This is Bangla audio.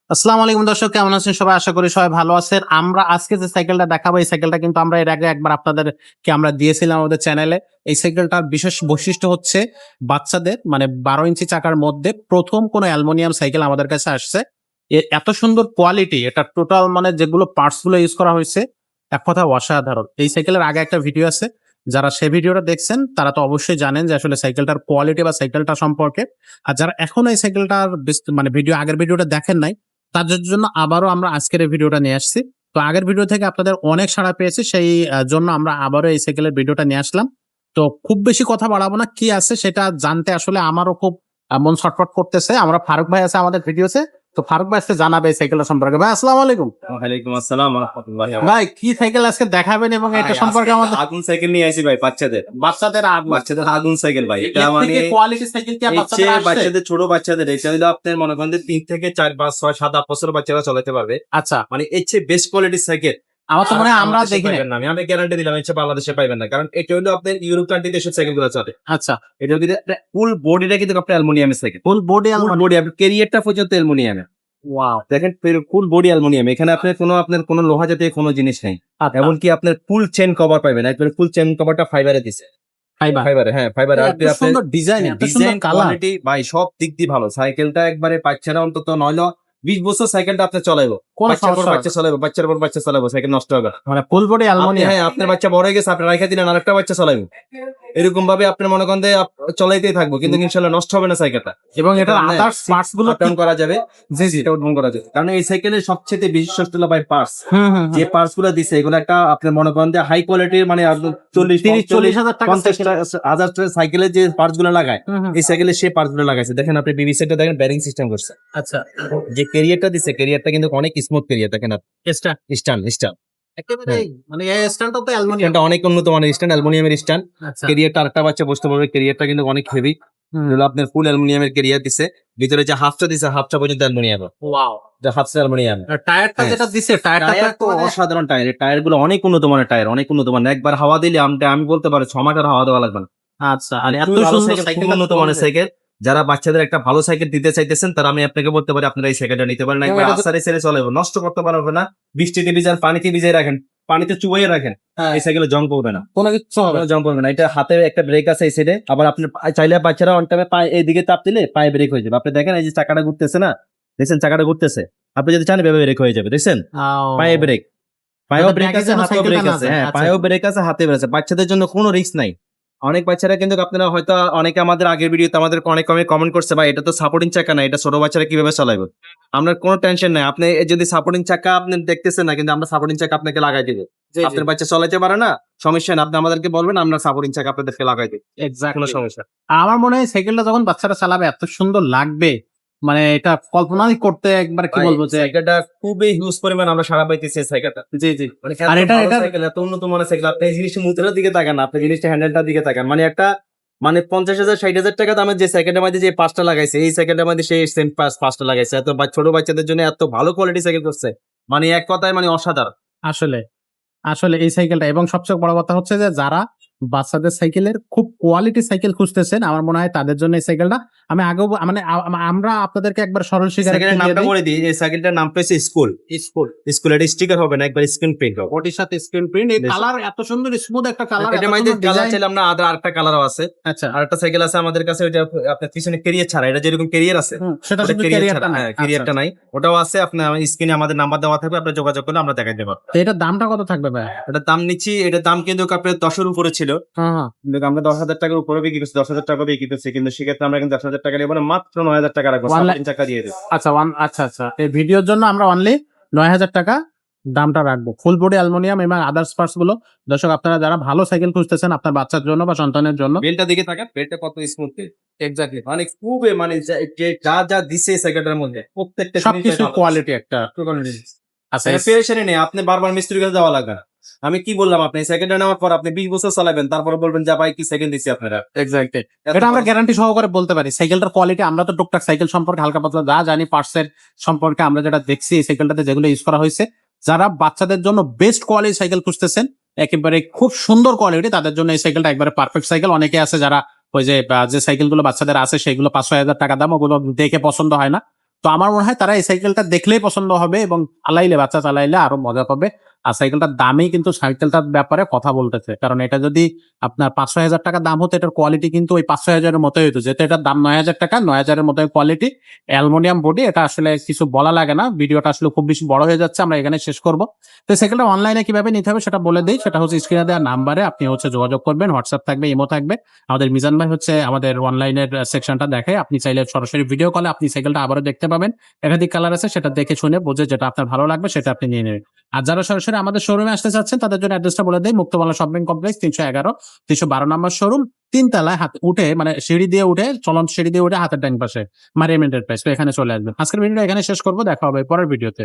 আসসালামু আলাইকুম দর্শক, কেমন আছেন সবাই? আশা করি সবাই ভালো আছেন। আমরা আজকে যে সাইকেলটা দেখাবো, এই সাইকেলটা কিন্তু আমরা এর আগে একবার আপনাদেরকে আমরা দিয়েছিলাম আমাদের চ্যানেলে। এই সাইকেলটার বিশেষ বৈশিষ্ট্য হচ্ছে বাচ্চাদের মানে 12 ইঞ্চি চাকার মধ্যে প্রথম কোনো অ্যালুমিনিয়াম সাইকেল আমাদের কাছে আসছে। এত সুন্দর কোয়ালিটি, এটা টোটাল মানে যেগুলো পার্টস গুলো ইউজ করা হয়েছে, এক কথা অসাধারণ। এই সাইকেলের আগে একটা ভিডিও আছে, যারা সেই ভিডিওটা দেখছেন তারা তো অবশ্যই জানেন যে আসলে সাইকেলটার কোয়ালিটি বা সাইকেলটা সম্পর্কে। আর যারা এখন এই সাইকেলটার মানে আগের ভিডিওটা দেখেন নাই, তাদের জন্য আবারও আমরা আজকের এই ভিডিওটা নিয়ে আসছি। তো আগের ভিডিও থেকে আপনাদের অনেক সাড়া পেয়েছি, সেই জন্য আমরা আবারও এই সাইকেলের ভিডিওটা নিয়ে আসলাম। তো খুব বেশি কথা বাড়াবো না, কি আছে সেটা জানতে আসলে আমারও খুব মন ছটফট করতেছে। আমরা ফারুক ভাই আছে আমাদের ভিডিওতে, তো ফারুক ভাই আজকে জানাবে এই সাইকেলটা সম্পর্কে। ভাই আসসালামু আলাইকুম। ওয়ালাইকুম আসসালাম ওয়া রাহমাতুল্লাহি ওয়া ভাই কি সাইকেল আজকে দেখাবেন এবং এটা সম্পর্কে আমাদের আগুন সাইকেল নিয়ে আইছি ভাই বাচ্চাদের আগুন সাইকেল ভাই। এটা মানে কোয়ালিটি সাইকেল কি হচ্ছে বাচ্চাদের আসছে? বাচ্চাদের ছোট বাচ্চাদের, এটা হলো আপনার মনে করেন যে 3 থেকে 4 5 6 7 8 বছরের বাচ্চারা চালাতে পারবে। আচ্ছা, মানে এর চেয়ে বেস্ট কোয়ালিটির সাইকেল আমার তো মনে হয় আমরা দেখি না। আমি গ্যারান্টি দিলাম এর চেয়ে বাংলাদেশে পাইবেন না, কারণ এটা হলো আপনার ইউরোপ কান্ট্রিতে এসব সাইকেল গুলো চলে। আচ্ছা, এটা কিন্তু ফুল বডিটা কিন্তু আপনার অ্যালুমিনিয়ামের সাইকেল, ফুল বডি বডি আপনার ক্যারিয়ারটা পর্যন্ত অ্যালুমিনিয়ামের। ওয়াও। দেখেন ফুল বডি অ্যালুমিনিয়াম, এখানে আপনার কোনো লোহা জাতীয় কোনো জিনিস নেই। আচ্ছা, এমনকি আপনার ফুল চেন কভার পাবেন, একবারে ফুল চেন কভারটা ফাইবারে দিছে। ফাইবার। হ্যাঁ ফাইবার। আর এত সুন্দর ডিজাইন, এত সুন্দর ডিজাইন কালার। কোয়ালিটি ভাই সব দিক দিয়ে ভালো। সাইকেলটা একবারে বাচ্চারা অন্তত নইলো 20 বছর সাইকেলটা আপনি চালাইবো, কোন বাচ্চার পর সমস্যা বাচ্চা চালাইবো, বাচ্চার পর বাচ্চা চালাইবো, সাইকেল নষ্ট হবে না। মানে ফুল বডি অ্যালুমিনিয়াম। হ্যাঁ আপনার বাচ্চা বড় হয়ে গেছে, আপনি রাখা দিলেন আরেকটা বাচ্চা চালাইবো, এরকম ভাবে আপনার মনে করেন যে চলাইতেই থাকবো, কিন্তু ইনশাল্লাহ নষ্ট হবে না সাইকেলটা। এবং এটা আদার্স পার্টস গুলো আপ ডাউন করা যাবে। জি জি, এটা উদ্ভাবন করা যাবে, কারণ এই সাইকেলের সবচেয়ে বিশেষত্ব হলো ভাই পার্টস। যে পার্টস গুলো দিছে এগুলো একটা আপনার মনে করেন যে হাই কোয়ালিটির, মানে 30-40 হাজার টাকা 50,000 সাইকেলের যে পার্টস গুলো লাগায়, এই সাইকেলের সেই পার্টস গুলো লাগাইছে। দেখেন আপনি বিবিসিটা দেখেন, ব্যারিং সিস্টেম করছে। আচ্ছা, যে ক্যারিয়ারটা দিছে, ক্যারিয়ারটা কিন্তু অনেক স্মুথ ক্যারিয়ার। দেখেন এক্সট্রা স্ট্যান্ড একেবারে মানে এই স্ট্যান্ডটা তো অ্যালুমিনিয়াম। স্ট্যান্ডটা অনেক উন্নত মানের স্ট্যান্ড, অ্যালুমিনিয়ামের স্ট্যান্ড। আচ্ছা, ক্যারিয়ারটা আরেকটা বাচ্চা বসতে পারবে, ক্যারিয়ারটা কিন্তু অনেক হেভি। হলো আপনার ফুল অ্যালুমিনিয়ামের ক্যারিয়ার দিছে। ভিতরে যে হাফটা দিছে, হাফটা পর্যন্ত অ্যালুমিনিয়াম। ওয়াও। এটা হাফটা অ্যালুমিনিয়াম। আর টায়ারটা হ্যাঁ। যেটা দিছে, টায়ারটা টায়ার তো অসাধারণ টায়ার, এই টায়ার গুলো অনেক উন্নত মানের টায়ার, অনেক উন্নত মানের। একবার হাওয়া দিলে আমি বলতে পারি 6 মাসের হাওয়া দেওয়া লাগবে না। আচ্ছা, আর এত খুবই ভালো সুন্দর সাইকেল, সাইকেল, খুবই উন্নত মানের সাইকেল। যারা বাচ্চাদের একটা ভালো সাইকেল দিতে চাইতেছেন, তারা আমি আপনাকে বলতে পারি আপনারা এই সাইকেলটা নিতে পারেন। একবার আসারে ছেড়ে চলাইবো, নষ্ট করতে পারবে না। বৃষ্টিতে ভিজান, পানিতে ভিজিয়ে রাখেন, পানিতে চুবাইয়ে রাখেন, এই সাইকেলে জং পড়বে না, কোনো কিছু হবে না। জং পড়বে না। এটা হাতে একটা ব্রেক আছে এই সাইডে, আবার আপনি চাইলে বাচ্চারা অন টাইমে পায়ে এইদিকে চাপ দিলে পায়ে ব্রেক হয়ে যাবে। আপনি দেখেন এই যে চাকাটা ঘুরতেছে না, দেখছেন চাকাটা ঘুরতেছে, আপনি যদি চান এভাবে ব্রেক হয়ে যাবে। দেখছেন পায়ে ব্রেক, পায়েও ব্রেক আছে, হাতেও ব্রেক আছে। হ্যাঁ পায়েও ব্রেক আছে, হাতে ব্রেক আছে। বাচ্চাদের জন্য কোনো রিস্ক নাই। অনেক বাচ্চারা কিন্তু আপনারা হয়তো অনেকে আমাদের আগের ভিডিওতে আমাদের অনেক কমেন্ট করছে, ভাই এটা তো সাপোর্টিং চাকা না, এটা ছোট বাচ্চারা কিভাবে চালাবে? আমরা কোনো টেনশন নাই, আপনি যদি সাপোর্টিং চাকা আপনি দেখতেছেন না, কিন্তু আমরা সাপোর্টিং চাকা আপনাকে লাগাই দেবো। আপনার বাচ্চা চালাতে পারে না, সমস্যা না, আপনি আমাদেরকে বলবেন, আমরা সাপোর্টিং চাকা আপনাদেরকে লাগাই দেবো, কোনো এক্স্যাক্টলি। সমস্যা। আমার মনে হয় সাইকেলটা যখন বাচ্চারা চালাবে এত সুন্দর লাগবে, মানে এটা কল্পনাই করতে একবার কি বলবো যে সাইকেলটা খুবই হিউজ পরিমাণ আমরা সারা পাইতেছি এই সাইকেলটা। জি জি। মানে আর এটা সাইকেল, এত উন্নত মানের সাইকেল। আপনি এই জিনিসটা মুদ্রার দিকে তাকান, আপনি জিনিসটা হ্যান্ডেলটার দিকে তাকান। মানে একটা 50,000 60,000 টাকা দামের যে সাইকেলটার মধ্যে যে পাঁচটা লাগাইছে, এই সাইকেলটার মধ্যে সেই সেম পাঁচটা লাগাইছে। এত ছোট বাচ্চাদের জন্য এত ভালো কোয়ালিটি সাইকেল করছে, মানে এক কথায় মানে অসাধারণ। আসলে আসলে এই সাইকেলটা, এবং সবচেয়ে বড় কথা হচ্ছে যে যারা বাচ্চাদের সাইকেলের খুব কোয়ালিটি সাইকেল খুঁজতেছেন, আমার মনে হয় তাদের জন্য এই সাইকেলটা। আমি আগেও মানে আমরা আপনাদেরকে একবার সরল সাইকেলের নামটা বলে দিই, এই সাইকেলটার নাম পেয়েছে স্কুল। স্কুল, এটা স্টিকার হবে না, একবার স্ক্রিন প্রিন্ট হবে। ওটির সাথে স্ক্রিন প্রিন্ট, এই কালার এত সুন্দর স্মুথ একটা কালার। এটার মধ্যে কালার চাইলাম না, আরেকটা কালারও আছে। আচ্ছা, আরেকটা সাইকেল আছে আমাদের কাছে, ওইটা আপনার পিছনে ক্যারিয়ার ছাড়া, এটা যেরকম ক্যারিয়ার আছে সেটা ওটা শুধু ক্যারিয়ার ক্যারিয়ারটা ছাড়া, না। হ্যাঁ ক্যারিয়ারটা নাই, ওটাও আছে। আপনার স্ক্রিনে আমাদের নাম্বার দেওয়া থাকবে, আপনি যোগাযোগ করলে আমরা দেখাই দেবো। তো এটার দামটা কত থাকবে ভাই? এটার দাম নিচ্ছি, এটার দাম কিন্তু আপনার 10-এর উপরে ছিল, হ্যাঁ, কিন্তু আমরা 10,000 টাকার উপরে বিক্রি করছি, 10,000 টাকা বিক্রি করছি। কিন্তু সেক্ষেত্রে আমরা কিন্তু 10,000 টাকা নেবো না, মাত্র 9,000 টাকা রাখবো, 3 টাকা দিয়ে দেবো। আচ্ছা আচ্ছা, এই ভিডিওর জন্য আমরা অনলি 9,000 টাকা দামটা রাখবো, ফুল বডি অ্যালুমিনিয়াম এবং আদার্স পার্টস গুলো। দর্শক, আপনারা যারা ভালো সাইকেল খুঁজতেছেন আপনার বাচ্চার জন্য বা সন্তানের জন্য, বেলটা দিকে থাকেন, বেলটা কত স্মুথ। এক্স্যাক্টলি, মানে খুবই মানে যা দিছে সাইকেলটার মধ্যে প্রত্যেকটা সবকিছু কোয়ালিটি একটা। আচ্ছা, পেরেশানি নেই, আপনি বারবার মিস্ত্রির কাছে যাওয়া লাগবে না। আমি কি বললাম, আপনি সাইকেলটা নেওয়ার পর আপনি 20 বছর চালাবেন, তারপরে বলবেন যে ভাই কি সাইকেল দিছি আপনারা। এক্স্যাক্টলি, এটা আমরা গ্যারান্টি সহকারে বলতে পারি। সাইকেলটার কোয়ালিটি, আমরা তো টুকটাক সাইকেল সম্পর্কে হালকা পাতলা যা জানি, পার্টসের সম্পর্কে আমরা যেটা দেখছি এই সাইকেলটাতে যেগুলো ইউজ করা হয়েছে, যারা বাচ্চাদের জন্য বেস্ট কোয়ালিটি সাইকেল খুঁজতেছেন, একেবারে খুব সুন্দর কোয়ালিটি, তাদের জন্য এই সাইকেলটা একবারে পারফেক্ট সাইকেল। অনেকে আছে যারা ওই যে সাইকেল গুলো বাচ্চাদের আছে সেগুলো 5-6 হাজার টাকা দাম, ওগুলো দেখে পছন্দ হয় না। তো আমার মনে হয় তারা এই সাইকেলটা দেখলেই পছন্দ হবে এবং চালাইলে বাচ্চা চালাইলে আরো মজা পাবে। আর সাইকেলটার দামই কিন্তু সাইকেলটার ব্যাপারে কথা বলতেছে, কারণ এটা যদি আপনার 5-6 হাজার টাকা দাম হতো, এটার কোয়ালিটি কিন্তু ওই 5-6 হাজারের মতোই হতো, যেহেতু এটার দাম 9 হাজার টাকা, 9 হাজারের মতোই কোয়ালিটি, অ্যালুমিনিয়াম বডি। এটা আসলে কিছু বলা লাগে না, ভিডিওটা আসলে খুব বেশি বড় হয়ে যাচ্ছে, আমরা এখানে শেষ করব। তো সাইকেলটা অনলাইনে কিভাবে নিতে হবে সেটা বলে দিই, সেটা হচ্ছে স্ক্রিনে দেওয়া নাম্বারে আপনি হচ্ছে যোগাযোগ করবেন, হোয়াটসঅ্যাপ থাকবে, ইমো থাকবে। আমাদের মিজান ভাই হচ্ছে আমাদের অনলাইনের সেকশনটা দেখে, আপনি চাইলে সরাসরি ভিডিও কলে আপনি সাইকেলটা আবারও দেখতে পাবেন, একাধিক কালার আছে, সেটা দেখে শুনে বুঝে যেটা আপনার ভালো লাগবে সেটা আপনি নিয়ে নেবেন। আর যারা সরাসরি আমাদের শোরুমে আসতে চাচ্ছেন তাদের জন্য অ্যাড্রেসটা বলে দেই, মুক্তবালা শপিং কমপ্লেক্স 311-312 নম্বর শোরুম, 3 তলায় হাত উঠে, মানে সিঁড়ি দিয়ে উঠে, চলন্ত সিঁড়ি দিয়ে উঠে হাতের ডান পাশে মারিয়াম এন্টারপ্রাইজ। তো এখানে চলে আসবেন। আজকের ভিডিওটা এখানে শেষ করবো, দেখা হবে পরের ভিডিওতে।